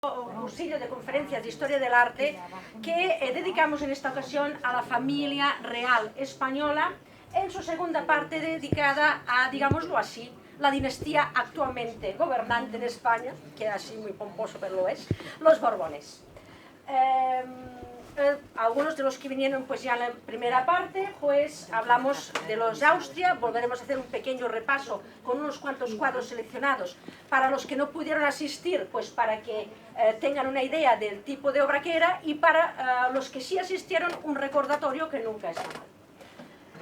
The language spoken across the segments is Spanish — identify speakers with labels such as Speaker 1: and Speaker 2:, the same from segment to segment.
Speaker 1: cursillo de conferencias de historia del arte que dedicamos en esta ocasión a la familia real española en su segunda parte dedicada a, digámoslo así, la dinastía actualmente gobernante en España, que así muy pomposo pero lo es, los Borbones. Algunos de los que vinieron pues ya en la primera parte, pues hablamos de los Austria, volveremos a hacer un pequeño repaso con unos cuantos cuadros seleccionados para los que no pudieron asistir, pues para que tengan una idea del tipo de obra que era, y para los que sí asistieron un recordatorio que nunca está mal.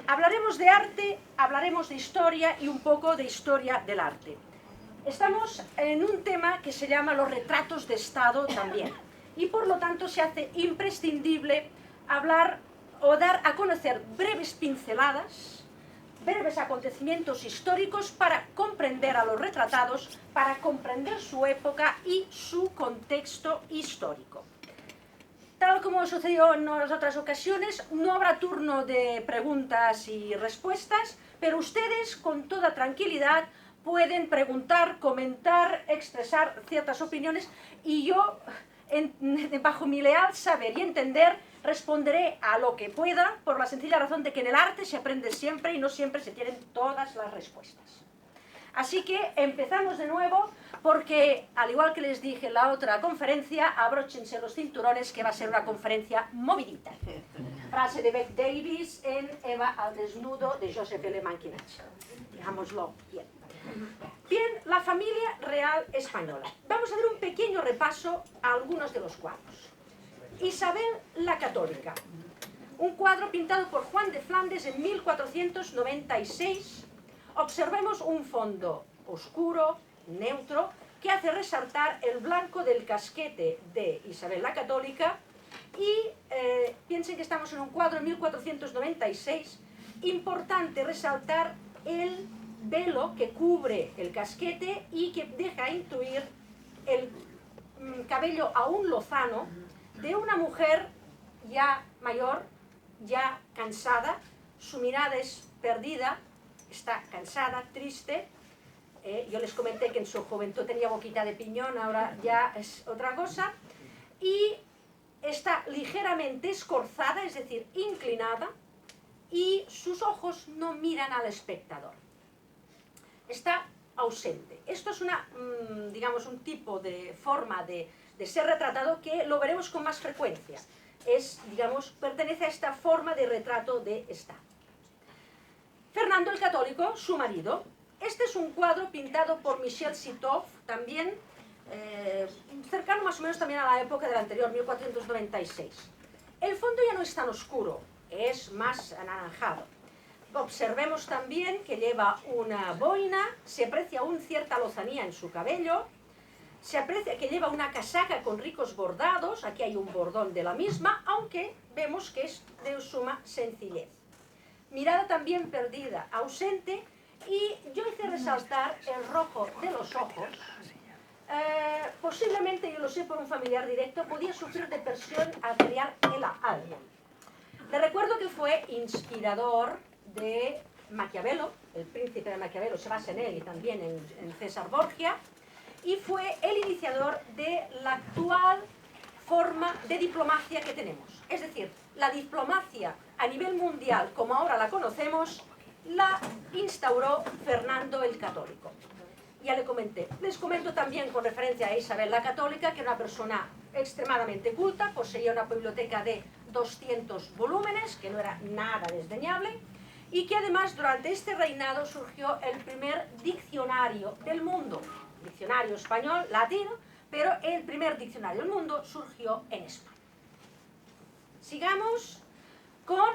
Speaker 1: Hablaremos de arte, hablaremos de historia y un poco de historia del arte. Estamos en un tema que se llama los retratos de Estado también. Y por lo tanto se hace imprescindible hablar o dar a conocer breves pinceladas, breves acontecimientos históricos para comprender a los retratados, para comprender su época y su contexto histórico. Tal como sucedió en las otras ocasiones, no habrá turno de preguntas y respuestas, pero ustedes con toda tranquilidad pueden preguntar, comentar, expresar ciertas opiniones y yo, bajo mi leal saber y entender, responderé a lo que pueda, por la sencilla razón de que en el arte se aprende siempre y no siempre se tienen todas las respuestas. Así que empezamos de nuevo porque, al igual que les dije en la otra conferencia, abróchense los cinturones que va a ser una conferencia movidita. Frase de Bette Davis en Eva al desnudo de Joseph L. Mankiewicz. Digámoslo bien. Bien, la familia real española. Vamos a hacer un pequeño repaso a algunos de los cuadros. Isabel la Católica. Un cuadro pintado por Juan de Flandes en 1496. Observemos un fondo oscuro, neutro, que hace resaltar el blanco del casquete de Isabel la Católica y piensen que estamos en un cuadro de 1496. Importante resaltar el velo que cubre el casquete y que deja intuir el cabello aún lozano de una mujer ya mayor, ya cansada, su mirada es perdida, está cansada, triste. Yo les comenté que en su juventud tenía boquita de piñón, ahora ya es otra cosa, y está ligeramente escorzada, es decir, inclinada, y sus ojos no miran al espectador. Está ausente. Esto es una, digamos, un tipo de forma de ser retratado que lo veremos con más frecuencia. Es, digamos, pertenece a esta forma de retrato de Estado. Fernando el Católico, su marido. Este es un cuadro pintado por Michel Sitov, también cercano más o menos también a la época del anterior, 1496. El fondo ya no es tan oscuro, es más anaranjado. Observemos también que lleva una boina, se aprecia aún cierta lozanía en su cabello, se aprecia que lleva una casaca con ricos bordados, aquí hay un bordón de la misma, aunque vemos que es de suma sencillez. Mirada también perdida, ausente, y yo hice resaltar el rojo de los ojos. Posiblemente, yo lo sé por un familiar directo, podía sufrir de presión arterial alta. Le recuerdo que fue inspirador de Maquiavelo, el príncipe de Maquiavelo se basa en él y también en César Borgia, y fue el iniciador de la actual forma de diplomacia que tenemos. Es decir, la diplomacia a nivel mundial, como ahora la conocemos, la instauró Fernando el Católico. Ya le comenté. Les comento también con referencia a Isabel la Católica, que era una persona extremadamente culta, poseía una biblioteca de 200 volúmenes, que no era nada desdeñable, y que además durante este reinado surgió el primer diccionario del mundo, diccionario español, latino, pero el primer diccionario del mundo surgió en España. Sigamos con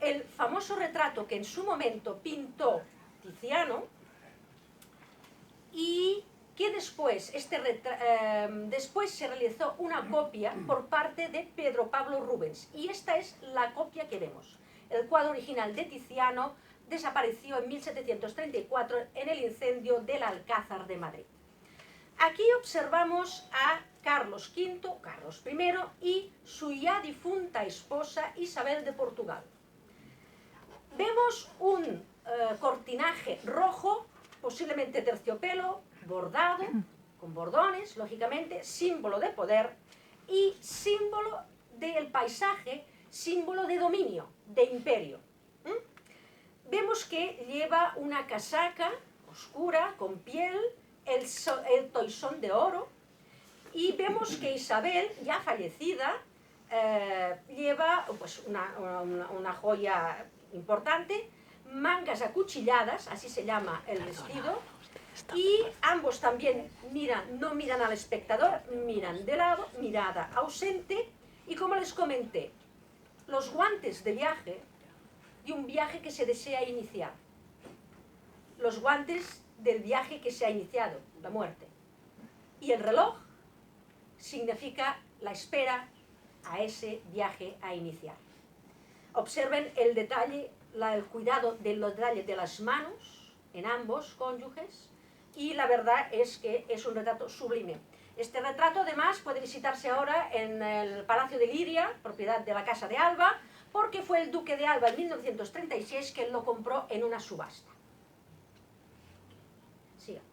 Speaker 1: el famoso retrato que en su momento pintó Tiziano y que después, después se realizó una copia por parte de Pedro Pablo Rubens, y esta es la copia que vemos. El cuadro original de Tiziano desapareció en 1734 en el incendio del Alcázar de Madrid. Aquí observamos a Carlos V, Carlos I y su ya difunta esposa Isabel de Portugal. Vemos un cortinaje rojo, posiblemente terciopelo, bordado, con bordones, lógicamente, símbolo de poder y símbolo del paisaje, símbolo de dominio, de imperio. Vemos que lleva una casaca oscura, con piel, el toisón de oro, y vemos que Isabel, ya fallecida, lleva pues, una joya importante, mangas acuchilladas, así se llama el vestido, y ambos también no miran al espectador, miran de lado, mirada ausente, y como les comenté, los guantes de viaje, de un viaje que se desea iniciar, los guantes del viaje que se ha iniciado, la muerte, y el reloj significa la espera a ese viaje a iniciar. Observen el detalle, el cuidado de los detalles de las manos en ambos cónyuges, y la verdad es que es un retrato sublime. Este retrato además puede visitarse ahora en el Palacio de Liria, propiedad de la Casa de Alba, porque fue el duque de Alba en 1936 que lo compró en una subasta. Sigamos.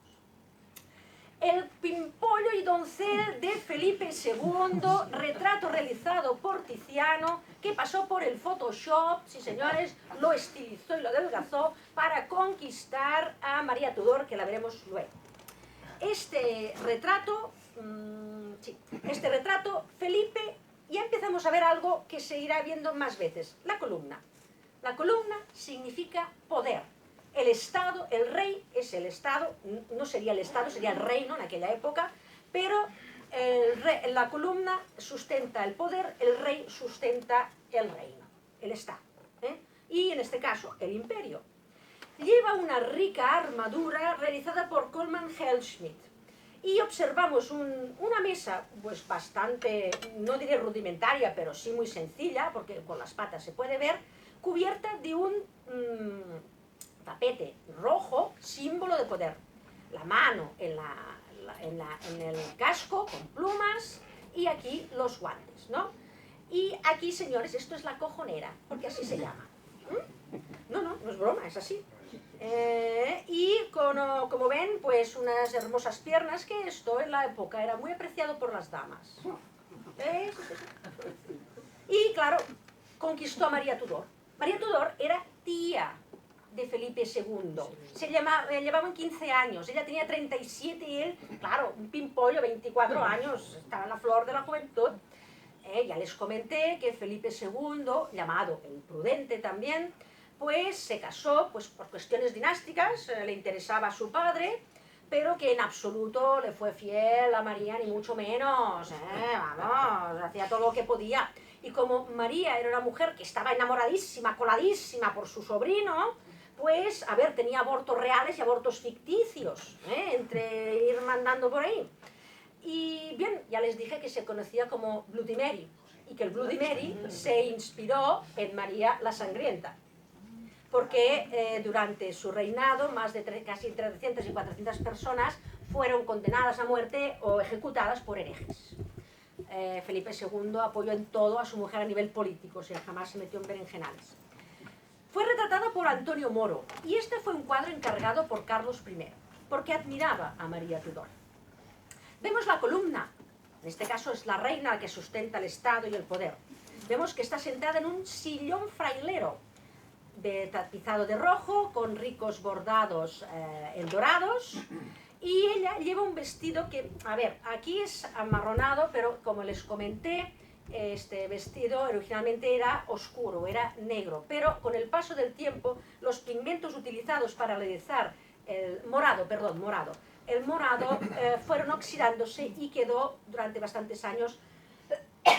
Speaker 1: El pimpollo y doncel de Felipe II, retrato realizado por Tiziano, que pasó por el Photoshop, sí señores, lo estilizó y lo adelgazó para conquistar a María Tudor, que la veremos luego. Este retrato, Felipe, ya empezamos a ver algo que se irá viendo más veces, la columna. La columna significa poder. El Estado, el rey es el Estado, no sería el Estado, sería el reino en aquella época, pero la columna sustenta el poder, el rey sustenta el reino, el Estado. Y en este caso, el imperio. Lleva una rica armadura realizada por Coleman Hellschmidt. Y observamos una mesa pues bastante, no diré rudimentaria, pero sí muy sencilla, porque con las patas se puede ver, cubierta de un tapete rojo, símbolo de poder. La mano en el casco, con plumas, y aquí los guantes, ¿no? Y aquí, señores, esto es la cojonera, porque así se llama. No es broma, es así. Y como ven, pues unas hermosas piernas, que esto en la época era muy apreciado por las damas. Y claro, conquistó a María Tudor. María Tudor era tía de Felipe II. Llevaban 15 años, ella tenía 37 y él, claro, un pimpollo, 24 años, estaba en la flor de la juventud. Ya les comenté que Felipe II, llamado el Prudente también, pues se casó pues, por cuestiones dinásticas, le interesaba a su padre, pero que en absoluto le fue fiel a María, ni mucho menos, vamos, hacía todo lo que podía. Y como María era una mujer que estaba enamoradísima, coladísima por su sobrino, pues, a ver, tenía abortos reales y abortos ficticios, entre ir mandando por ahí. Y bien, ya les dije que se conocía como Bloody Mary, y que el Bloody Mary se inspiró en María la Sangrienta, porque durante su reinado más de casi entre 300 y 400 personas fueron condenadas a muerte o ejecutadas por herejes. Felipe II apoyó en todo a su mujer a nivel político, o sea, jamás se metió en berenjenales. Fue retratada por Antonio Moro, y este fue un cuadro encargado por Carlos I, porque admiraba a María Tudor. Vemos la columna, en este caso es la reina la que sustenta el Estado y el poder. Vemos que está sentada en un sillón frailero, tapizado de rojo, con ricos bordados en dorados, y ella lleva un vestido que, a ver, aquí es amarronado, pero como les comenté, este vestido originalmente era oscuro, era negro, pero con el paso del tiempo los pigmentos utilizados para realizar el morado fueron oxidándose y quedó durante bastantes años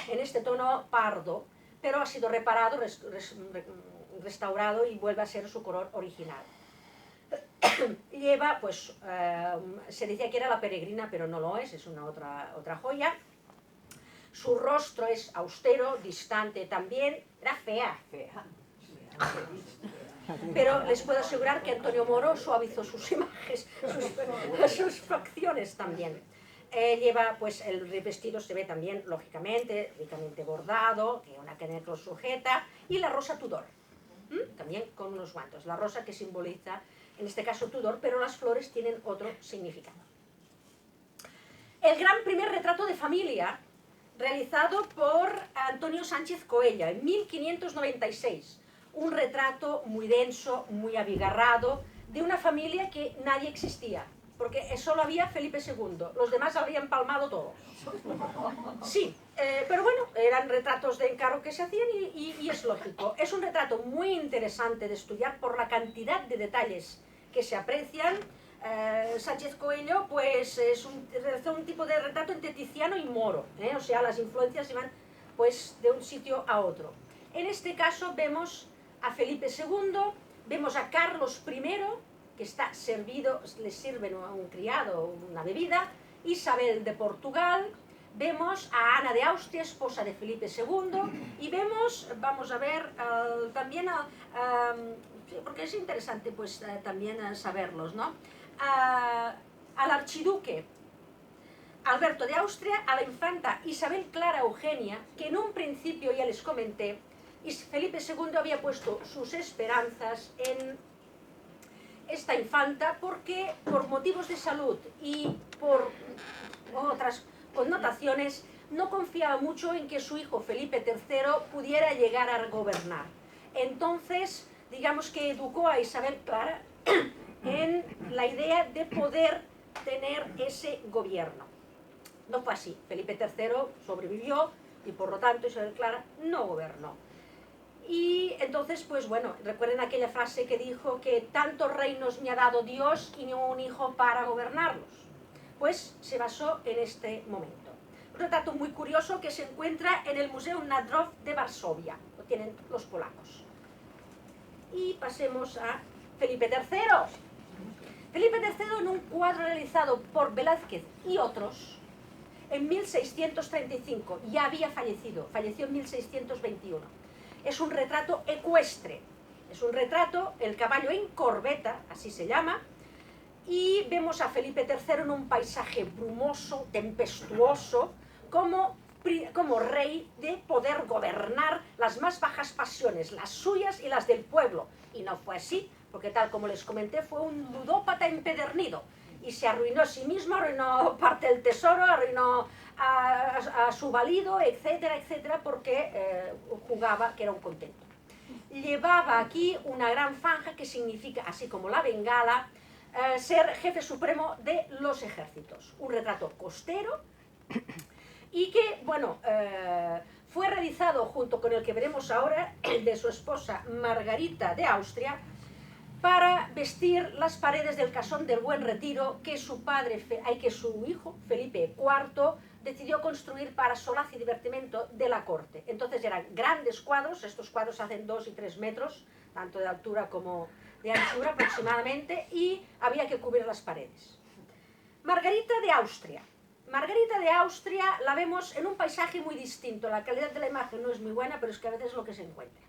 Speaker 1: en este tono pardo, pero ha sido reparado, restaurado y vuelve a ser su color original. Lleva, pues, se decía que era la peregrina, pero no lo es una otra joya. Su rostro es austero, distante también, era fea. Pero les puedo asegurar que Antonio Moro suavizó sus imágenes, sus facciones también. Lleva, pues, el vestido se ve también, lógicamente, ricamente bordado, que una cadena lo sujeta, y la rosa Tudor, también con unos guantes. La rosa que simboliza, en este caso, Tudor, pero las flores tienen otro significado. el gran primer retrato de familia realizado por Antonio Sánchez Coella en 1596. Un retrato muy denso, muy abigarrado, de una familia que nadie existía, porque solo había Felipe II, los demás habrían palmado todo. Sí, pero bueno, eran retratos de encargo que se hacían y es lógico. Es un retrato muy interesante de estudiar por la cantidad de detalles que se aprecian. Sánchez Coello pues es un tipo de retrato entre Tiziano y Moro, o sea, las influencias se van pues de un sitio a otro. En este caso vemos a Felipe II, vemos a Carlos I, que está servido, le sirven a un criado una bebida, Isabel de Portugal, vemos a Ana de Austria, esposa de Felipe II, y vemos, vamos a ver, también, porque es interesante pues también saberlos, ¿no? Al archiduque Alberto de Austria, a la infanta Isabel Clara Eugenia, que en un principio ya les comenté, Felipe II había puesto sus esperanzas en esta infanta porque por motivos de salud y por otras connotaciones no confiaba mucho en que su hijo Felipe III pudiera llegar a gobernar. Entonces, digamos que educó a Isabel Clara en la idea de poder tener ese gobierno. No fue así. Felipe III sobrevivió y por lo tanto Isabel Clara no gobernó. Y entonces, pues bueno, recuerden aquella frase que dijo que tantos reinos me ha dado Dios y no un hijo para gobernarlos. Pues se basó en este momento. Un retrato muy curioso que se encuentra en el Museo Nadrów de Varsovia. Lo tienen los polacos. Y pasemos a Felipe III. Felipe III en un cuadro realizado por Velázquez y otros en 1635, ya había fallecido, falleció en 1621. Es un retrato ecuestre, es un retrato, el caballo en corbeta, así se llama, y vemos a Felipe III en un paisaje brumoso, tempestuoso, como rey de poder gobernar las más bajas pasiones, las suyas y las del pueblo. Y no fue así, porque tal como les comenté, fue un ludópata empedernido, y se arruinó a sí mismo, arruinó parte del tesoro, arruinó a su valido, etcétera, etcétera, porque jugaba que era un contento. Llevaba aquí una gran franja que significa, así como la bengala, ser jefe supremo de los ejércitos. Un retrato costero y que, bueno, fue realizado junto con el que veremos ahora, el de su esposa Margarita de Austria, para vestir las paredes del Casón del Buen Retiro que su hijo, Felipe IV, decidió construir para solaz y divertimento de la corte. Entonces eran grandes cuadros, estos cuadros hacen 2 y 3 metros, tanto de altura como de anchura aproximadamente, y había que cubrir las paredes. Margarita de Austria. Margarita de Austria la vemos en un paisaje muy distinto, la calidad de la imagen no es muy buena, pero es que a veces es lo que se encuentra.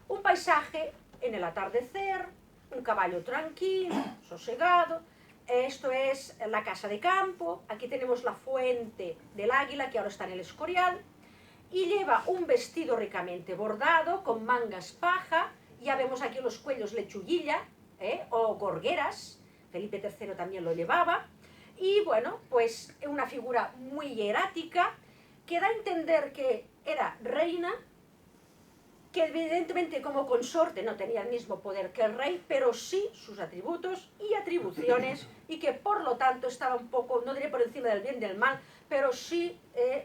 Speaker 1: Un paisaje en el atardecer, un caballo tranquilo, sosegado. Esto es la casa de campo. Aquí tenemos la fuente del Águila, que ahora está en el Escorial. Y lleva un vestido ricamente bordado, con mangas paja. Ya vemos aquí los cuellos lechuguilla, o gorgueras. Felipe III también lo llevaba. Y bueno, pues una figura muy hierática, que da a entender que era reina, que evidentemente como consorte no tenía el mismo poder que el rey, pero sí sus atributos y atribuciones, y que por lo tanto estaba un poco, no diré por encima del bien y del mal, pero sí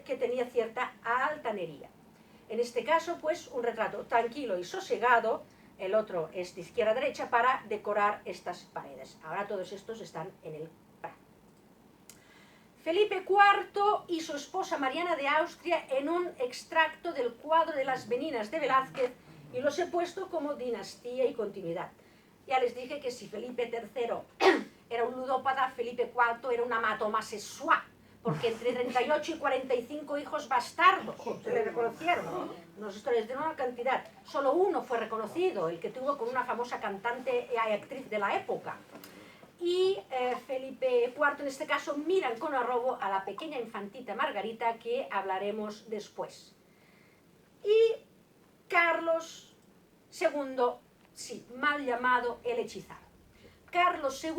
Speaker 1: que tenía cierta altanería. En este caso, pues, un retrato tranquilo y sosegado, el otro es de izquierda a derecha, para decorar estas paredes. Ahora todos estos están en el Prado. Felipe IV y su esposa Mariana de Austria en un extracto del cuadro de las Meninas de Velázquez, y los he puesto como dinastía y continuidad. Ya les dije que si Felipe III era un ludópata, Felipe IV era una matomasexual, porque entre 38 y 45 hijos bastardos se le reconocieron. Nos historias de una cantidad. Solo uno fue reconocido, el que tuvo con una famosa cantante y actriz de la época. Y Felipe IV en este caso miran con arrobo a la pequeña infantita Margarita, que hablaremos después. Y Carlos II, sí, mal llamado el hechizado. Carlos II,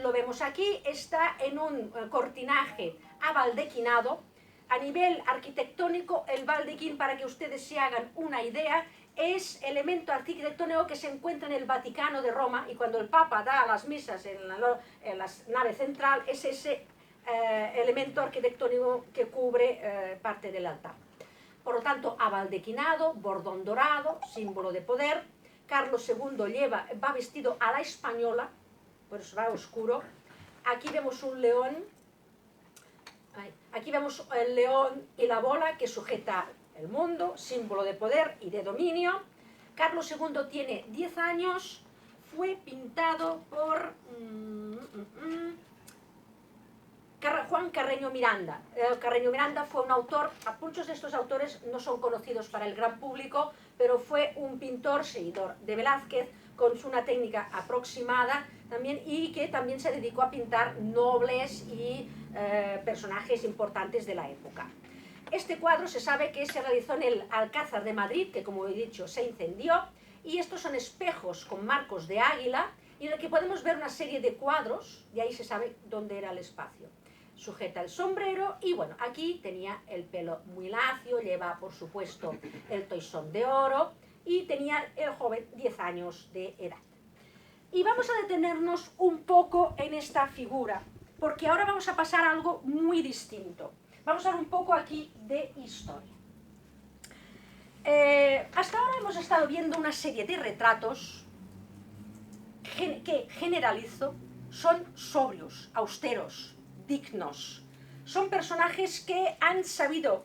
Speaker 1: lo vemos aquí, está en un cortinaje abaldequinado. A nivel arquitectónico, el baldequín, para que ustedes se hagan una idea, es elemento arquitectónico que se encuentra en el Vaticano de Roma, y cuando el Papa da las misas en la nave central, es ese elemento arquitectónico que cubre parte del altar. Por lo tanto, abaldequinado, bordón dorado, símbolo de poder. Carlos II va vestido a la española, por eso va oscuro. Aquí vemos un león, aquí vemos el león y la bola que sujeta el mundo, símbolo de poder y de dominio. Carlos II tiene 10 años, fue pintado por Juan Carreño Miranda. Carreño Miranda fue un autor, muchos de estos autores no son conocidos para el gran público, pero fue un pintor seguidor de Velázquez, con una técnica aproximada también, y que también se dedicó a pintar nobles y personajes importantes de la época. Este cuadro se sabe que se realizó en el Alcázar de Madrid, que como he dicho se incendió, y estos son espejos con marcos de águila, y en el que podemos ver una serie de cuadros, y ahí se sabe dónde era el espacio. Sujeta el sombrero y bueno, aquí tenía el pelo muy lacio, lleva por supuesto el toisón de oro y tenía el joven 10 años de edad. Y vamos a detenernos un poco en esta figura, porque ahora vamos a pasar a algo muy distinto. Vamos a ver un poco aquí de historia. Hasta ahora hemos estado viendo una serie de retratos que, generalizo, son sobrios, austeros, dignos. Son personajes que han sabido,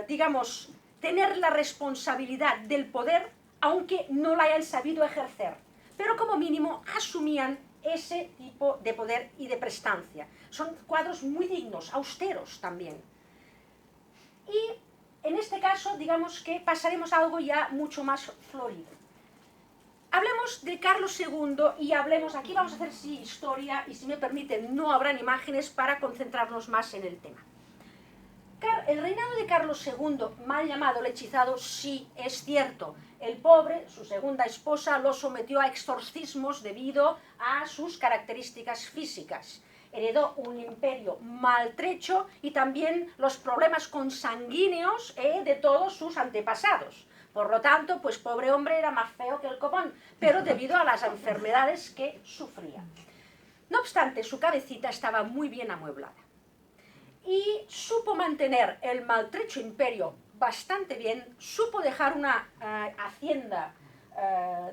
Speaker 1: digamos, tener la responsabilidad del poder, aunque no la hayan sabido ejercer. Pero como mínimo asumían ese tipo de poder y de prestancia. Son cuadros muy dignos, austeros también. Y en este caso, digamos que pasaremos a algo ya mucho más florido. Hablemos de Carlos II y hablemos, aquí vamos a hacer sí historia y si me permiten no habrán imágenes para concentrarnos más en el tema. El reinado de Carlos II, mal llamado el hechizado, sí es cierto. El pobre, su segunda esposa, lo sometió a exorcismos debido a sus características físicas. Heredó un imperio maltrecho y también los problemas consanguíneos de todos sus antepasados. Por lo tanto, pues pobre hombre era más feo que el copón, pero debido a las enfermedades que sufría. No obstante, su cabecita estaba muy bien amueblada. Y supo mantener el maltrecho imperio bastante bien, supo dejar una hacienda,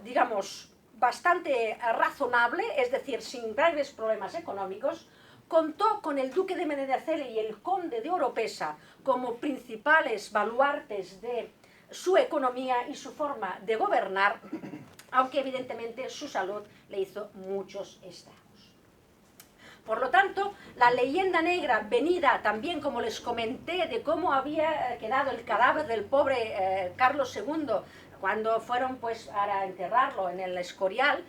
Speaker 1: digamos, bastante razonable, es decir, sin graves problemas económicos. Contó con el duque de Medinaceli y el conde de Oropesa como principales baluartes de su economía y su forma de gobernar, aunque evidentemente su salud le hizo muchos estragos. Por lo tanto, la leyenda negra venida también, como les comenté, de cómo había quedado el cadáver del pobre Carlos II cuando fueron pues a enterrarlo en el Escorial,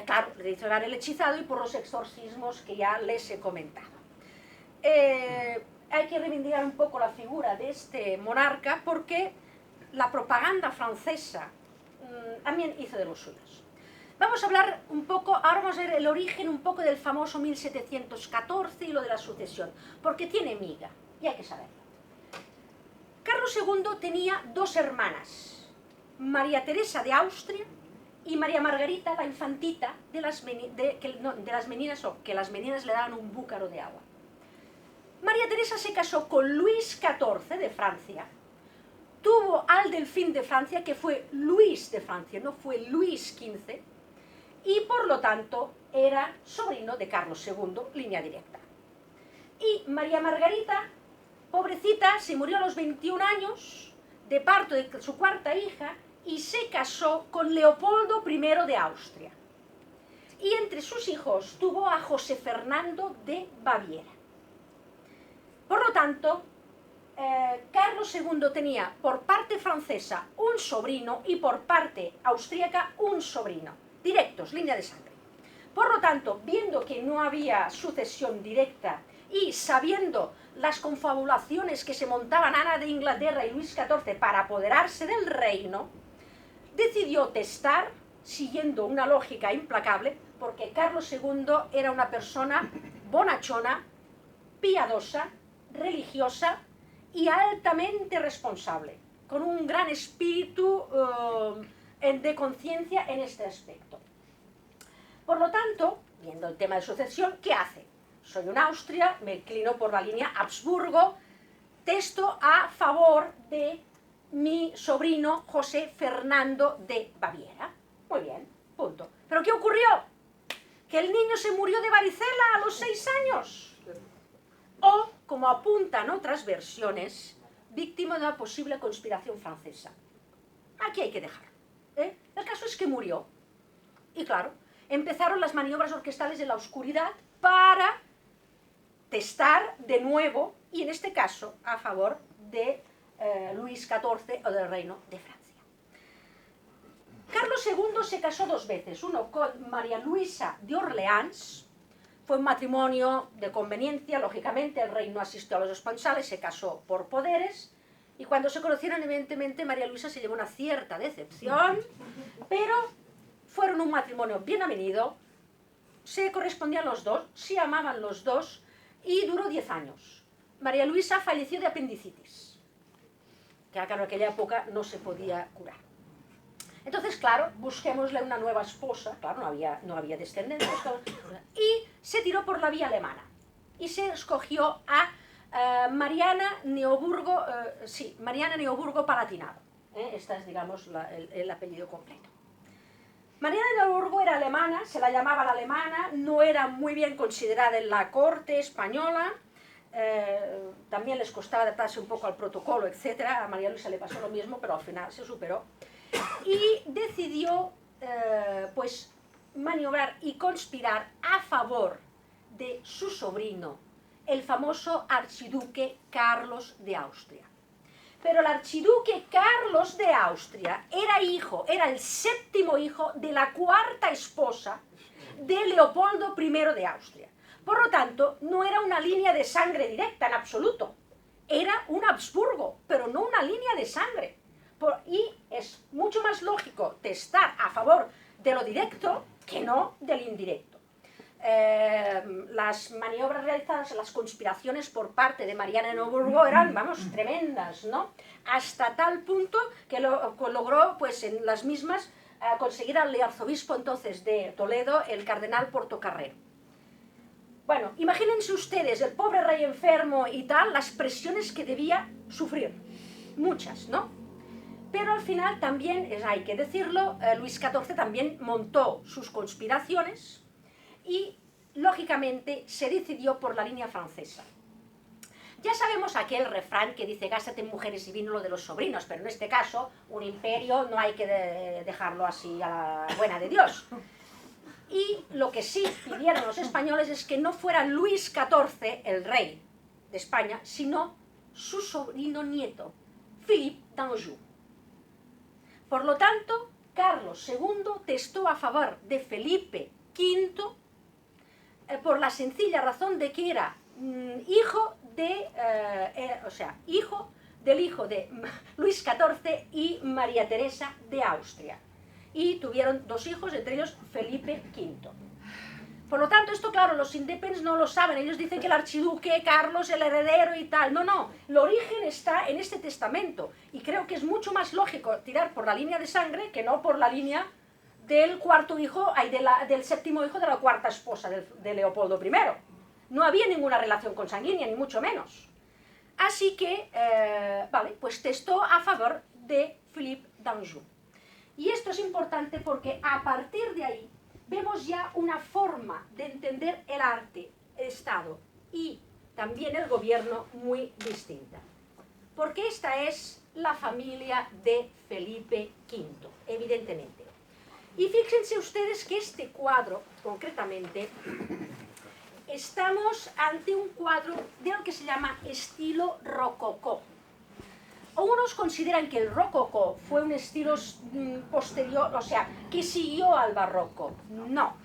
Speaker 1: claro, le hizo dar el hechizado y por los exorcismos que ya les he comentado. Hay que reivindicar un poco la figura de este monarca porque la propaganda francesa también hizo de los suyos. Vamos a hablar un poco, ahora vamos a ver el origen un poco del famoso 1714 y lo de la sucesión, porque tiene miga, y hay que saberlo. Carlos II tenía dos hermanas, María Teresa de Austria y María Margarita, la infantita, que las meninas le daban un búcaro de agua. María Teresa se casó con Luis XIV de Francia, tuvo al delfín de Francia, que fue Luis de Francia, no fue Luis XV, y por lo tanto era sobrino de Carlos II, línea directa. Y María Margarita, pobrecita, se murió a los 21 años de parto de su cuarta hija y se casó con Leopoldo I de Austria. Y entre sus hijos tuvo a José Fernando de Baviera. Por lo tanto, Carlos II tenía por parte francesa un sobrino y por parte austríaca un sobrino, directos, línea de sangre. Por lo tanto, viendo que no había sucesión directa y sabiendo las confabulaciones que se montaban Ana de Inglaterra y Luis XIV para apoderarse del reino, decidió testar, siguiendo una lógica implacable, porque Carlos II era una persona bonachona, piadosa, religiosa y altamente responsable, con un gran espíritu de conciencia en este aspecto. Por lo tanto, viendo el tema de sucesión, ¿qué hace? Soy un Austria, me inclino por la línea Habsburgo, testo a favor de mi sobrino José Fernando de Baviera. Muy bien, punto. ¿Pero qué ocurrió? Que el niño se murió de varicela a los 6 años. O, como apuntan otras versiones, víctima de una posible conspiración francesa. Aquí hay que dejarlo. El caso es que murió. Y claro, empezaron las maniobras orquestales de la oscuridad para testar de nuevo, y en este caso a favor de Luis XIV o del Reino de Francia. Carlos II se casó 2 veces, uno con María Luisa de Orleans. Fue un matrimonio de conveniencia, lógicamente, el rey no asistió a los esponsales, se casó por poderes, y cuando se conocieron, evidentemente, María Luisa se llevó una cierta decepción, pero fueron un matrimonio bien avenido, se correspondían los dos, se amaban los dos, y duró 10 años. María Luisa falleció de apendicitis, que en aquella época no se podía curar. Entonces, claro, busquémosle una nueva esposa, claro, no había descendencia, y se tiró por la vía alemana. Y se escogió a Mariana Neoburgo Palatinado. Esta es, digamos, el apellido completo. Mariana Neoburgo era alemana, se la llamaba la alemana, no era muy bien considerada en la corte española, también les costaba adaptarse un poco al protocolo, etc. A María Luisa le pasó lo mismo, pero al final se superó. Y decidió pues maniobrar y conspirar a favor de su sobrino, el famoso archiduque Carlos de Austria. Pero el archiduque Carlos de Austria era el 7º hijo de la 4ª esposa de Leopoldo I de Austria. Por lo tanto, no era una línea de sangre directa en absoluto. Era un Habsburgo, pero no una línea de sangre. Y es mucho más lógico testar a favor de lo directo que no del indirecto. Las maniobras realizadas, las conspiraciones por parte de Mariana Neoburgo eran, vamos, tremendas, ¿no? Hasta tal punto que logró, pues, en las mismas, conseguir al arzobispo entonces de Toledo, el cardenal Portocarrero. Bueno, imagínense ustedes, el pobre rey enfermo y tal, las presiones que debía sufrir. Muchas, ¿no? Pero al final también, hay que decirlo, Luis XIV también montó sus conspiraciones y, lógicamente, se decidió por la línea francesa. Ya sabemos aquel refrán que dice gástate en mujeres y vino lo de los sobrinos, pero en este caso, un imperio no hay que dejarlo así a la buena de Dios. Y lo que sí pidieron los españoles es que no fuera Luis XIV, el rey de España, sino su sobrino nieto, Philippe d'Anjou. Por lo tanto, Carlos II testó a favor de Felipe V por la sencilla razón de que era hijo del hijo de Luis XIV y María Teresa de Austria. Y tuvieron 2 hijos, entre ellos Felipe V. Por lo tanto, esto, claro, los independents no lo saben. Ellos dicen que el archiduque Carlos, el heredero y tal. No, no. El origen está en este testamento. Y creo que es mucho más lógico tirar por la línea de sangre que no por la línea del 4º hijo, del 7º hijo de la 4ª esposa de Leopoldo I. No había ninguna relación consanguínea, ni mucho menos. Así que, vale, pues testó a favor de Philippe d'Anjou. Y esto es importante porque a partir de ahí vemos ya una forma de entender el arte, el Estado y también el gobierno muy distinta. Porque esta es la familia de Felipe V, evidentemente. Y fíjense ustedes que este cuadro, concretamente, estamos ante un cuadro de lo que se llama estilo rococó. Unos consideran que el rococó fue un estilo posterior, o sea, que siguió al barroco. No.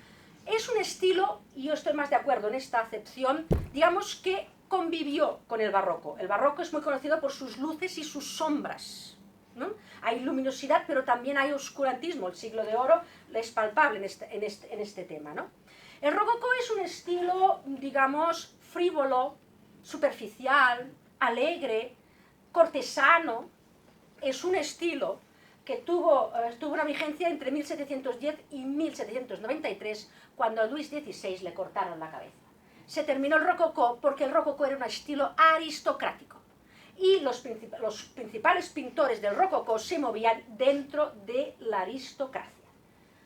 Speaker 1: Es un estilo, y yo estoy más de acuerdo en esta acepción, digamos que convivió con el barroco. El barroco es muy conocido por sus luces y sus sombras, ¿no? Hay luminosidad, pero también hay oscurantismo. El siglo de oro es palpable en este tema, ¿no? El rococó es un estilo, digamos, frívolo, superficial, alegre, cortesano. Es un estilo que tuvo una vigencia entre 1710 y 1793, cuando a Luis XVI le cortaron la cabeza. Se terminó el rococó porque el rococó era un estilo aristocrático y los principales pintores del rococó se movían dentro de la aristocracia.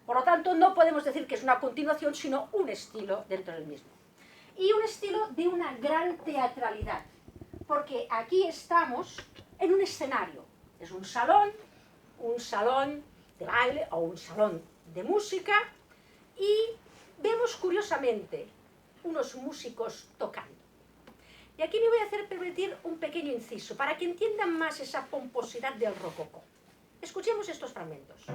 Speaker 1: Por lo tanto, no podemos decir que es una continuación, sino un estilo dentro del mismo. Y un estilo de una gran teatralidad, porque aquí estamos en un escenario. Es un salón de baile o un salón de música, y vemos curiosamente unos músicos tocando. Y aquí me voy a permitir un pequeño inciso para que entiendan más esa pomposidad del rococó. Escuchemos estos fragmentos.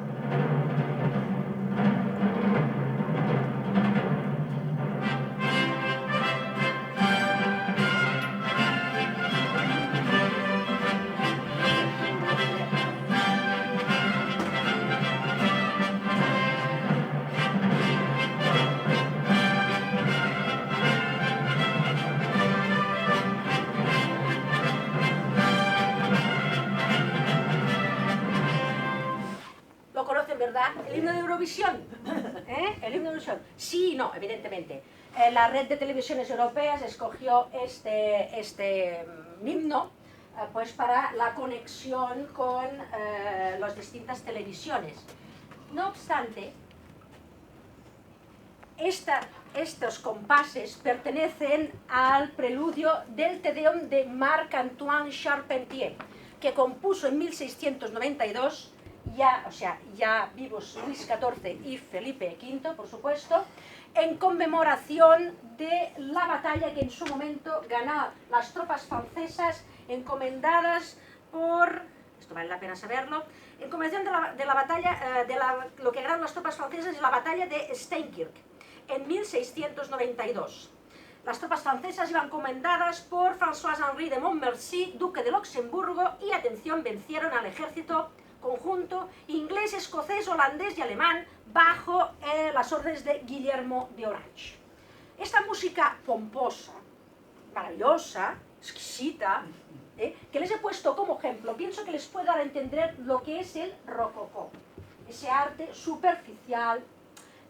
Speaker 1: ¿Verdad? El himno de Eurovisión. El himno de Eurovisión. Sí y no, evidentemente. La red de televisiones europeas escogió este himno pues para la conexión con las distintas televisiones. No obstante, estos compases pertenecen al preludio del Te Deum de Marc-Antoine Charpentier, que compuso en 1692, ya vivos Luis XIV y Felipe V, por supuesto, en conmemoración de la batalla que en su momento ganaron las tropas francesas encomendadas por, esto vale la pena saberlo, en conmemoración de la batalla, lo que ganaron las tropas francesas en la batalla de Steinkirk, en 1692. Las tropas francesas iban comandadas por François-Henri de Montmorency, duque de Luxemburgo, y atención, vencieron al ejército conjunto inglés, escocés, holandés y alemán bajo las órdenes de Guillermo de Orange. Esta música pomposa, maravillosa, exquisita, que les he puesto como ejemplo, pienso que les puede dar a entender lo que es el rococó, ese arte superficial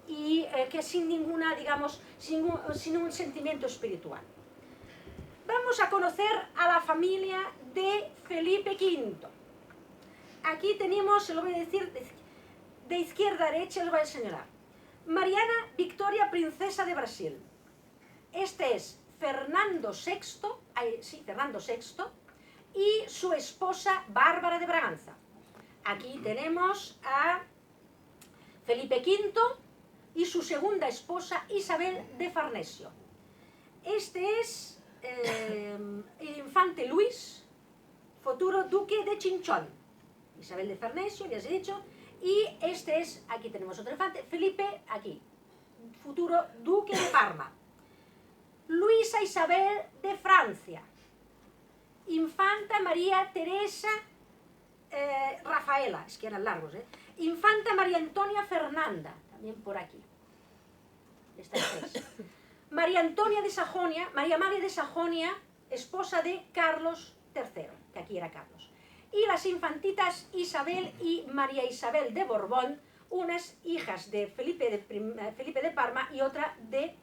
Speaker 1: y que sin ninguna, digamos, sin un sentimiento espiritual. Vamos a conocer a la familia de Felipe V. Aquí tenemos, se lo voy a decir de izquierda a derecha, lo voy a señalar. Mariana Victoria, princesa de Brasil. Este es Fernando VI, y su esposa Bárbara de Braganza. Aquí tenemos a Felipe V y su segunda esposa Isabel de Farnesio. Este es el infante Luis, futuro duque de Chinchón. Isabel de Farnesio, ya os he dicho, y este es, aquí tenemos otro infante, Felipe, aquí, futuro duque de Parma. Luisa Isabel de Francia, infanta María Teresa Rafaela, es que eran largos, infanta María Antonia Fernanda, también por aquí, estas tres. María Antonia de Sajonia, María María de Sajonia, esposa de Carlos III, que aquí era Carlos. Y las infantitas Isabel y María Isabel de Borbón, unas hijas de Felipe de Parma y otra de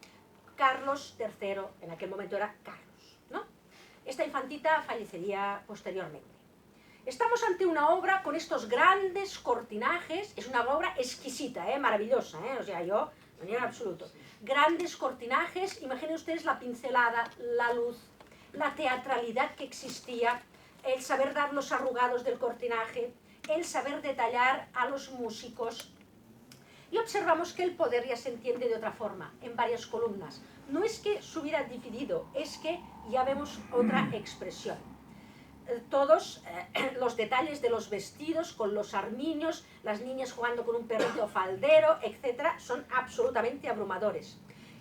Speaker 1: Carlos III, en aquel momento era Carlos, ¿no? Esta infantita fallecería posteriormente. Estamos ante una obra con estos grandes cortinajes, es una obra exquisita, maravillosa, o sea, yo, no niego en absoluto. Grandes cortinajes, imaginen ustedes la pincelada, la luz, la teatralidad que existía, el saber dar los arrugados del cortinaje, el saber detallar a los músicos. Y observamos que el poder ya se entiende de otra forma, en varias columnas. No es que se hubiera dividido, es que ya vemos otra expresión. Todos los detalles de los vestidos, con los armiños, las niñas jugando con un perrito faldero, etc., son absolutamente abrumadores.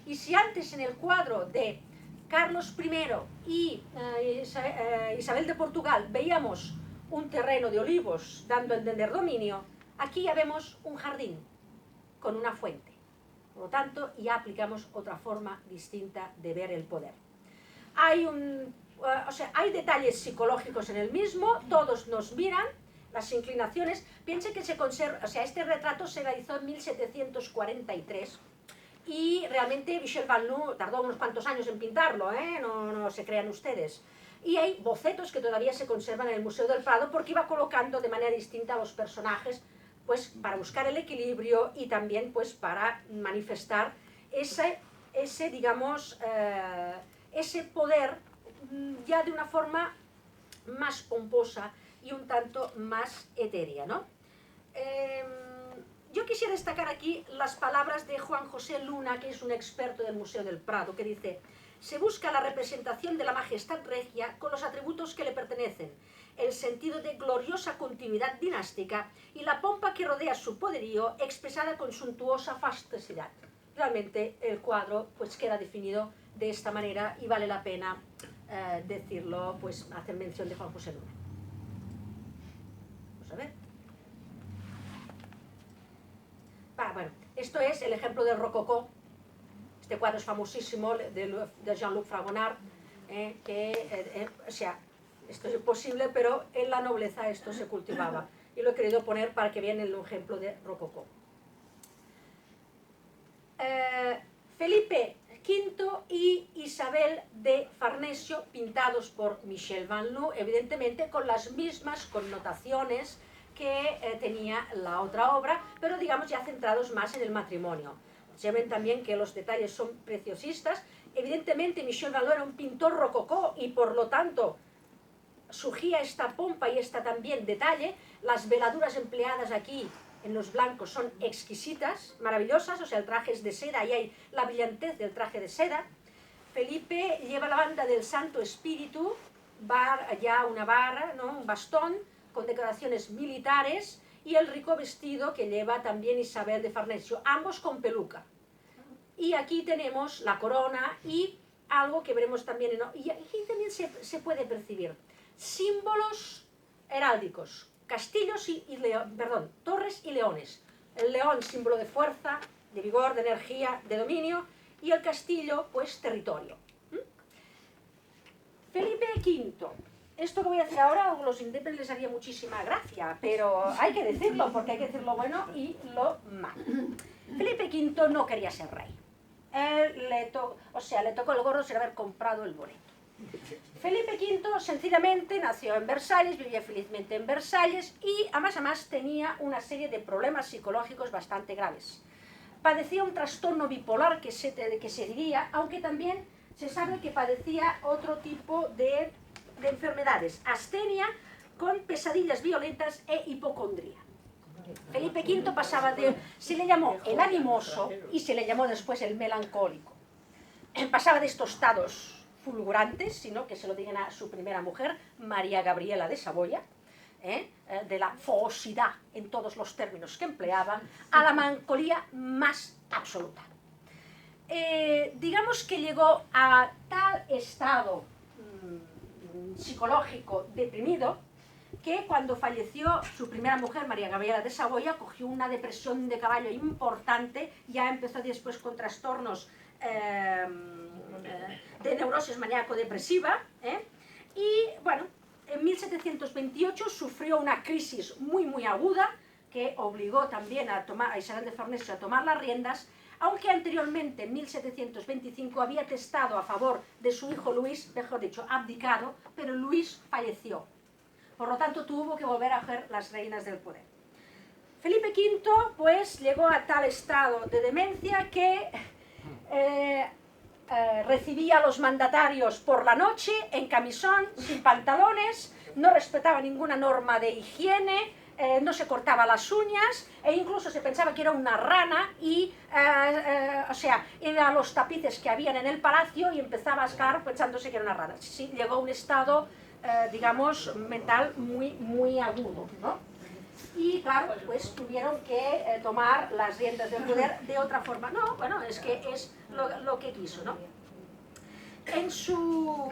Speaker 1: Y si antes en el cuadro de Carlos I y Isabel de Portugal veíamos un terreno de olivos dando a entender dominio, aquí ya vemos un jardín con una fuente. Por lo tanto, ya aplicamos otra forma distinta de ver el poder. hay hay detalles psicológicos en el mismo, todos nos miran, las inclinaciones. Piense que se conserva, este retrato se realizó en 1743 y realmente Michel Van Loo tardó unos cuantos años en pintarlo, no se crean ustedes. Y hay bocetos que todavía se conservan en el Museo del Prado porque iba colocando de manera distinta a los personajes, pues para buscar el equilibrio y también pues para manifestar digamos, ese poder ya de una forma más pomposa y un tanto más etérea, ¿no? Yo quisiera destacar aquí las palabras de Juan José Luna, que es un experto del Museo del Prado, que dice: se busca la representación de la majestad regia con los atributos que le pertenecen, el sentido de gloriosa continuidad dinástica y la pompa que rodea su poderío expresada con suntuosa fastuosidad. Realmente el cuadro pues queda definido de esta manera y vale la pena decirlo, pues hacer mención de Juan José Luna. Vamos a ver. Bueno, esto es el ejemplo del rococó. Este cuadro es famosísimo de Jean-Luc Fragonard, esto es imposible, pero en la nobleza esto se cultivaba. Y lo he querido poner para que vean el ejemplo de rococó. Felipe V y Isabel de Farnesio, pintados por Michel Van Loo, evidentemente con las mismas connotaciones que tenía la otra obra, pero digamos ya centrados más en el matrimonio. Se ven también que los detalles son preciosistas. Evidentemente Michel Van Loo era un pintor rococó y por lo tanto surgía esta pompa y esta también detalle. Las veladuras empleadas aquí en los blancos son exquisitas, maravillosas, el traje es de seda y hay la brillantez del traje de seda. Felipe lleva la banda del Santo Espíritu, ya una barra, ¿no? Un bastón con decoraciones militares y el rico vestido que lleva también Isabel de Farnesio, ambos con peluca. Y aquí tenemos la corona y algo que veremos también, y aquí también se puede percibir símbolos heráldicos, castillos torres y leones. El león, símbolo de fuerza, de vigor, de energía, de dominio, y el castillo, pues, territorio. Felipe V. Esto que voy a decir ahora, a los indepes les haría muchísima gracia, pero hay que decirlo, porque hay que decir lo bueno y lo malo. Felipe V no quería ser rey. Le tocó el gorro sin haber comprado el boleto. Felipe V sencillamente nació en Versalles, vivía felizmente en Versalles y además tenía una serie de problemas psicológicos bastante graves. Padecía un trastorno bipolar que se diría, aunque también se sabe que padecía otro tipo de enfermedades, astenia con pesadillas violentas e hipocondría. Felipe V se le llamó el animoso y se le llamó después el melancólico. Pasaba de estos estados fulgurantes, sino que se lo digan a su primera mujer, María Gabriela de Saboya, de la foosidad en todos los términos que empleaban, a la melancolía más absoluta. Digamos que llegó a tal estado psicológico deprimido que cuando falleció su primera mujer, María Gabriela de Saboya, cogió una depresión de caballo importante, ya empezó después con trastornos de neurosis maníaco-depresiva, y bueno, en 1728 sufrió una crisis muy aguda que obligó también a Isabel de Farnesio a tomar las riendas, aunque anteriormente, en 1725, había testado a favor de su hijo Luis, mejor dicho, abdicado, pero Luis falleció. Por lo tanto, tuvo que volver a ser las reinas del poder. Felipe V, pues, llegó a tal estado de demencia que recibía a los mandatarios por la noche, en camisón, sin pantalones, no respetaba ninguna norma de higiene, no se cortaba las uñas e incluso se pensaba que era una rana y, eran los tapices que habían en el palacio y empezaba a escalar pensándose que era una rana. Sí, llegó a un estado, digamos, mental muy agudo, ¿no? Y claro, pues tuvieron que tomar las riendas del poder de otra forma. No, bueno, es que es lo que quiso, ¿no? En su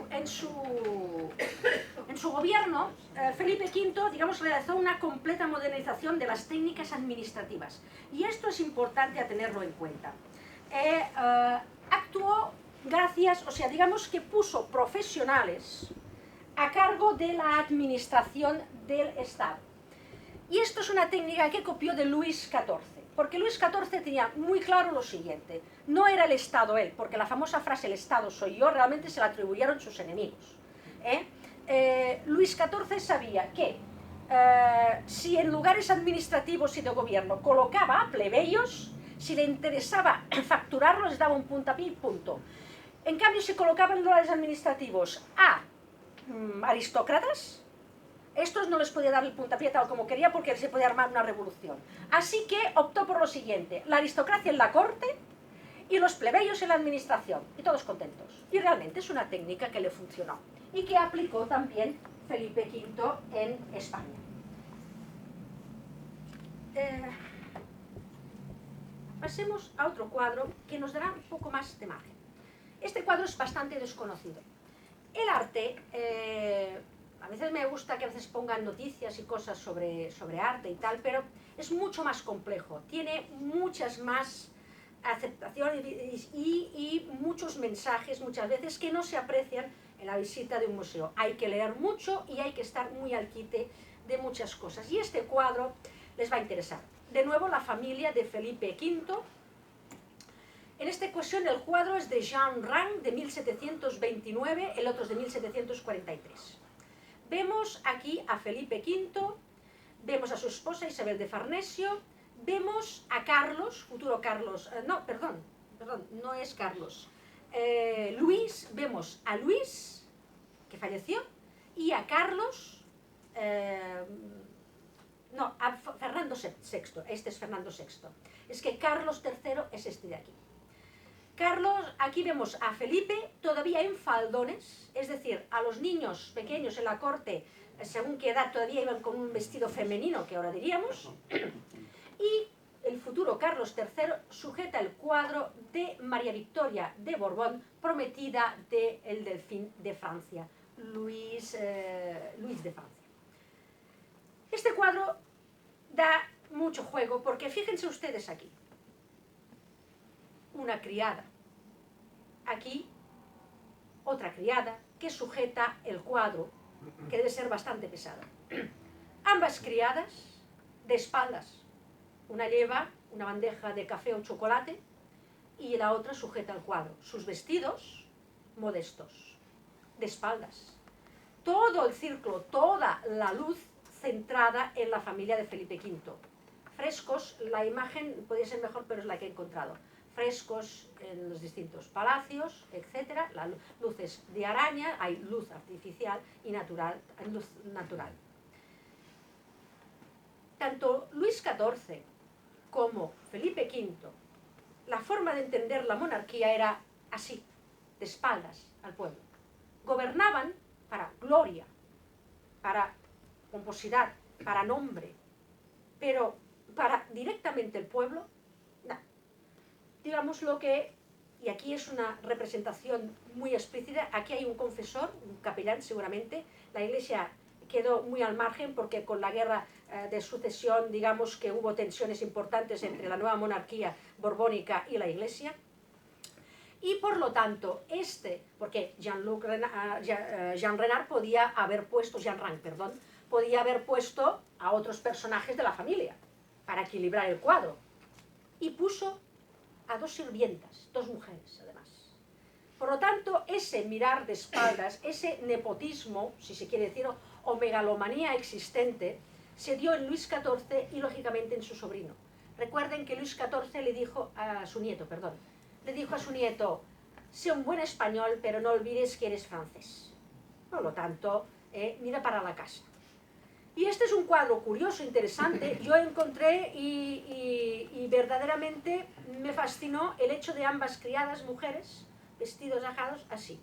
Speaker 1: gobierno, Felipe V, digamos, realizó una completa modernización de las técnicas administrativas. Y esto es importante a tenerlo en cuenta. Actuó gracias, o sea, digamos que puso profesionales a cargo de la administración del Estado. Y esto es una técnica que copió de Luis XIV, porque Luis XIV tenía muy claro lo siguiente: no era el Estado él, porque la famosa frase "el Estado soy yo" realmente se la atribuyeron sus enemigos. Luis XIV sabía que si en lugares administrativos y de gobierno colocaba a plebeyos, si le interesaba facturarlo, les daba un puntapié y punto. En cambio, si colocaba en lugares administrativos a aristócratas, estos no les podía dar el puntapié tal como quería, porque se podía armar una revolución. Así que optó por lo siguiente: la aristocracia en la corte y los plebeyos en la administración, y todos contentos. Y realmente es una técnica que le funcionó, y que aplicó también Felipe V en España. Pasemos a otro cuadro que nos dará un poco más de margen. Este cuadro es bastante desconocido. El arte, a veces me gusta que a veces pongan noticias y cosas sobre arte y tal, pero es mucho más complejo, tiene muchas más aceptaciones y muchos mensajes muchas veces que no se aprecian en la visita de un museo. Hay que leer mucho y hay que estar muy al quite de muchas cosas, y este cuadro les va a interesar. De nuevo, la familia de Felipe V. En esta ocasión el cuadro es de Jean Rang, de 1729, el otro es de 1743. Vemos aquí a Felipe V, vemos a su esposa Isabel de Farnesio, vemos a Carlos, futuro Carlos, no es Carlos, Luis, vemos a Luis, que falleció, y a Carlos, a Fernando VI, este es Fernando VI. Es que Carlos III es este de aquí. Carlos, aquí vemos a Felipe todavía en faldones, es decir, a los niños pequeños en la corte, según qué edad, todavía iban con un vestido femenino, que ahora diríamos, y el futuro Carlos III sujeta el cuadro de María Victoria de Borbón, prometida del delfín de Francia, Luis de Francia. Este cuadro da mucho juego, porque fíjense ustedes aquí, una criada, aquí otra criada que sujeta el cuadro, que debe ser bastante pesado. Ambas criadas de espaldas, una lleva una bandeja de café o chocolate y la otra sujeta el cuadro. Sus vestidos modestos, de espaldas, todo el círculo, toda la luz centrada en la familia de Felipe V. Frescos, la imagen podría ser mejor, pero es la que he encontrado. Frescos en los distintos palacios, etc. Las luces de araña, hay luz artificial y natural, luz natural. Tanto Luis XIV como Felipe V, la forma de entender la monarquía era así, de espaldas al pueblo. Gobernaban para gloria, para pomposidad, para nombre, pero para directamente el pueblo, no. Digamos lo que, y aquí es una representación muy explícita, aquí hay un confesor, un capellán seguramente, la iglesia quedó muy al margen porque con la guerra de sucesión, digamos que hubo tensiones importantes entre la nueva monarquía borbónica y la iglesia, y por lo tanto, porque Jean Renard podía haber puesto, Jean Rang, perdón, podía haber puesto a otros personajes de la familia para equilibrar el cuadro, y puso a dos sirvientas, dos mujeres además. Por lo tanto, ese mirar de espaldas, ese nepotismo, si se quiere decir, o megalomanía existente, se dio en Luis XIV y lógicamente en su sobrino. Recuerden que Luis XIV le dijo a su nieto, sé un buen español, pero no olvides que eres francés. Por lo tanto, mira para la casa. Y este es un cuadro curioso, interesante. Yo encontré y verdaderamente me fascinó el hecho de ambas criadas mujeres, vestidos ajados, así.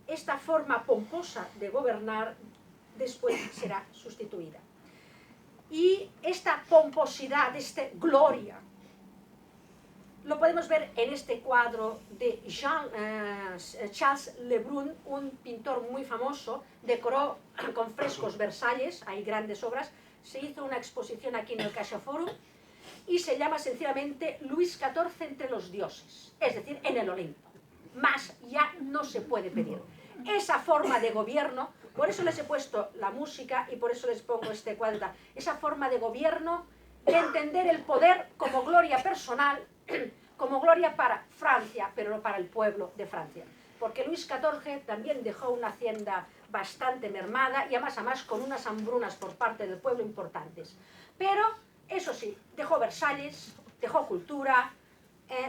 Speaker 1: Esta forma pomposa de gobernar después será sustituida. Y esta pomposidad, esta gloria, lo podemos ver en este cuadro de Charles Le Brun, un pintor muy famoso, decoró con frescos Versalles, hay grandes obras, se hizo una exposición aquí en el CaixaForum y se llama sencillamente Luis XIV entre los dioses, es decir, en el Olimpo. más ya no se puede pedir. Esa forma de gobierno, por eso les he puesto la música y por eso les pongo este cuadro, esa forma de gobierno, de entender el poder como gloria personal, como gloria para Francia, pero no para el pueblo de Francia. Porque Luis XIV también dejó una hacienda bastante mermada y además con unas hambrunas por parte del pueblo importantes. Pero, eso sí, dejó Versalles, dejó cultura,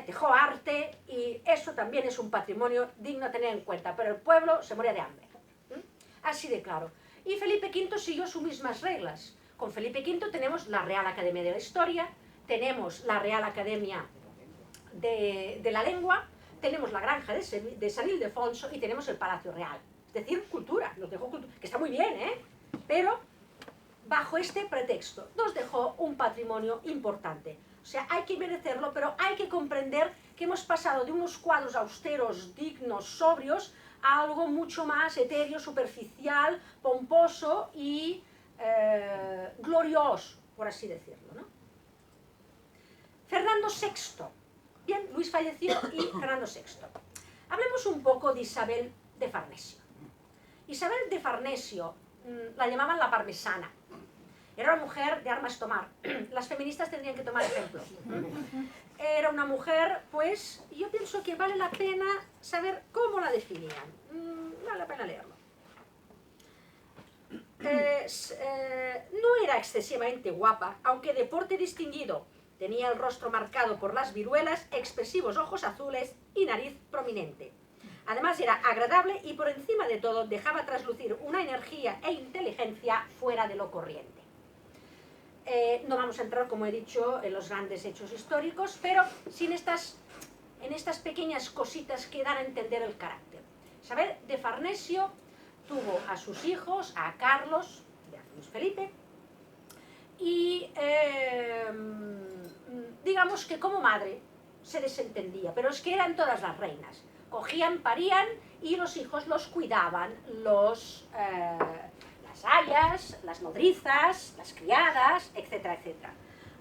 Speaker 1: dejó arte, y eso también es un patrimonio digno de tener en cuenta, pero el pueblo se moría de hambre. Así de claro. Y Felipe V siguió sus mismas reglas. Con Felipe V tenemos la Real Academia de la Historia, tenemos la Real Academia de la Lengua, tenemos la Granja de San Ildefonso y tenemos el Palacio Real. Es decir, cultura, nos dejó cultura, que está muy bien, pero bajo este pretexto nos dejó un patrimonio importante. O sea, hay que merecerlo, pero hay que comprender que hemos pasado de unos cuadros austeros, dignos, sobrios, a algo mucho más etéreo, superficial, pomposo y glorioso, por así decirlo, ¿no? Fernando VI. Bien, Luis falleció y Fernando VI. Hablemos un poco de Isabel de Farnesio. Isabel de Farnesio la llamaban la parmesana. Era una mujer de armas tomar. Las feministas tendrían que tomar ejemplo. Era una mujer, pues, yo pienso que vale la pena saber cómo la definían. Vale la pena leerlo. No era excesivamente guapa, aunque de porte distinguido. Tenía el rostro marcado por las viruelas, expresivos ojos azules y nariz prominente. Además era agradable y por encima de todo dejaba traslucir una energía e inteligencia fuera de lo corriente. No vamos a entrar, como he dicho, en los grandes hechos históricos, pero en estas pequeñas cositas que dan a entender el carácter. Isabel de Farnesio tuvo a sus hijos, a Carlos y a Luis Felipe, y digamos que como madre se desentendía, pero es que eran todas las reinas. Cogían, parían y los hijos los cuidaban, las ayas, las nodrizas, las criadas, etcétera, etcétera.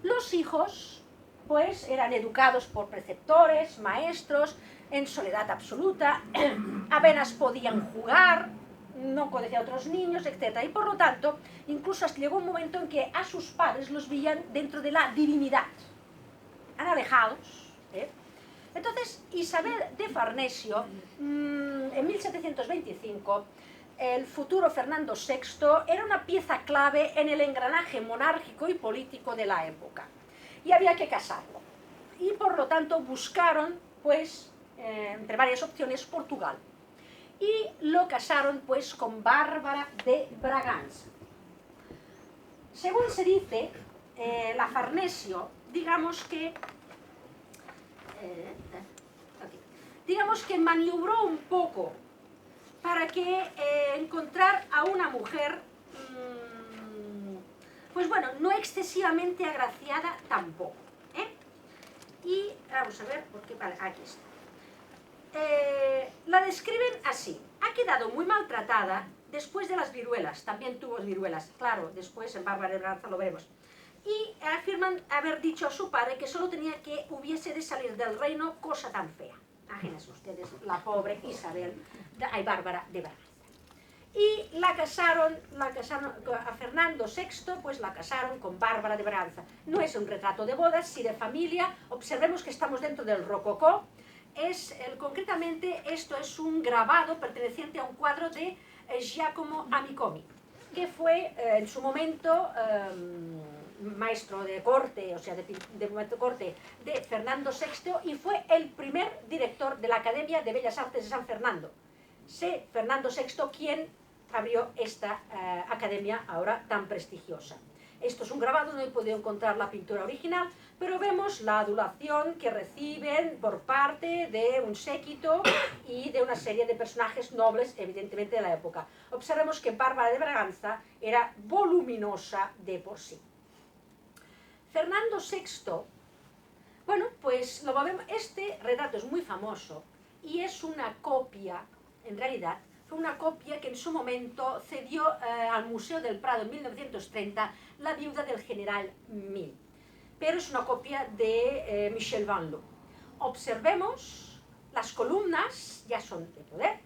Speaker 1: Los hijos, pues, eran educados por preceptores, maestros, en soledad absoluta, apenas podían jugar, no conocían a otros niños, etcétera. Y por lo tanto, incluso hasta llegó un momento en que a sus padres los veían dentro de la divinidad, alejados. Entonces, Isabel de Farnesio, en 1725, el futuro Fernando VI era una pieza clave en el engranaje monárquico y político de la época. Y había que casarlo. Y por lo tanto buscaron, pues, entre varias opciones, Portugal. Y lo casaron, pues, con Bárbara de Braganza. Según se dice, la Farnesio, digamos que maniobró un poco para que encontrar a una mujer, pues bueno, no excesivamente agraciada tampoco. Y vamos a ver, porque vale, aquí está. La describen así: ha quedado muy maltratada después de las viruelas, también tuvo viruelas, claro, después en Bárbara de Braganza lo veremos. Y afirman haber dicho a su padre que solo tenía que hubiese de salir del reino cosa tan fea. Imagínense ustedes, la pobre Isabel, Bárbara de Braganza. Y la casaron a Fernando VI, pues la casaron con Bárbara de Braganza. No es un retrato de bodas, sí de familia. Observemos que estamos dentro del rococó. Concretamente, esto es un grabado perteneciente a un cuadro de Giacomo Amicomi, que fue en su momento maestro de corte, o sea, de corte de Fernando VI, y fue el primer director de la Academia de Bellas Artes de San Fernando. Sé Fernando VI quien abrió esta academia ahora tan prestigiosa. Esto es un grabado, no he podido encontrar la pintura original, pero vemos la adulación que reciben por parte de un séquito y de una serie de personajes nobles, evidentemente de la época. Observemos que Bárbara de Braganza era voluminosa de por sí. Fernando VI, bueno, pues lo vemos. Este retrato es muy famoso y es una copia, en realidad, fue una copia que en su momento cedió al Museo del Prado en 1930 la viuda del general Mil. Pero es una copia de Michel Van Loo. Observemos Las columnas ya son de poder.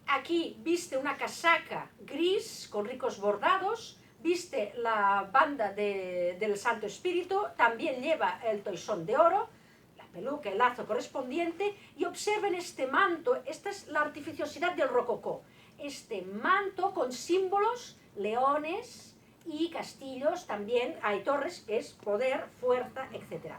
Speaker 1: Aquí viste una casaca gris con ricos bordados, viste la banda del Santo Espíritu, también lleva el toisón de oro, la peluca, el lazo correspondiente, y observen este manto. Esta es la artificiosidad del rococó. Este manto con símbolos, leones y castillos, también hay torres, que es poder, fuerza, etc.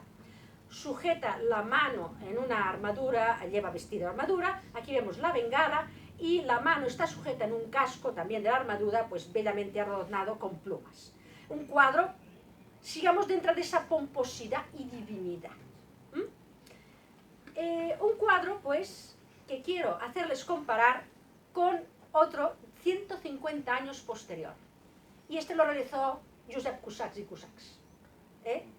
Speaker 1: Sujeta la mano en una armadura, lleva vestido de armadura, aquí vemos la bengala, y la mano está sujeta en un casco también de la armadura, pues bellamente adornado con plumas. Un cuadro, sigamos dentro de esa pomposidad y divinidad. Un cuadro, pues, que quiero hacerles comparar con otro 150 años posterior. Y este lo realizó Josep Cusax y Cusax.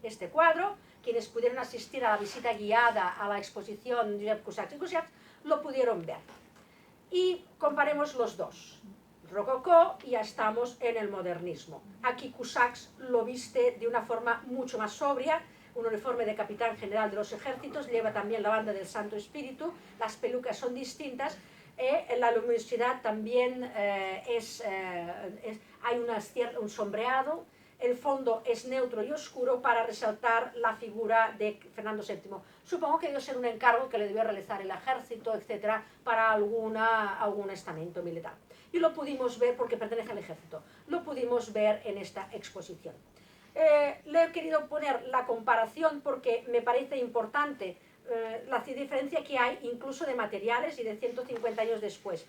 Speaker 1: Este cuadro, quienes pudieron asistir a la visita guiada a la exposición Josep Cusax y Cusax, lo pudieron ver. Y comparemos los dos. Rococó, y ya estamos en el modernismo. Aquí Cusax lo viste de una forma mucho más sobria, un uniforme de capitán general de los ejércitos, lleva también la banda del Santo Espíritu, las pelucas son distintas, la luminosidad también hay un sombreado, el fondo es neutro y oscuro para resaltar la figura de Fernando VII. Supongo que debió ser un encargo que le debió realizar el ejército, etcétera, para algún estamento militar. Y lo pudimos ver, porque pertenece al ejército, lo pudimos ver en esta exposición. Le he querido poner la comparación porque me parece importante la diferencia que hay incluso de materiales y de 150 años después.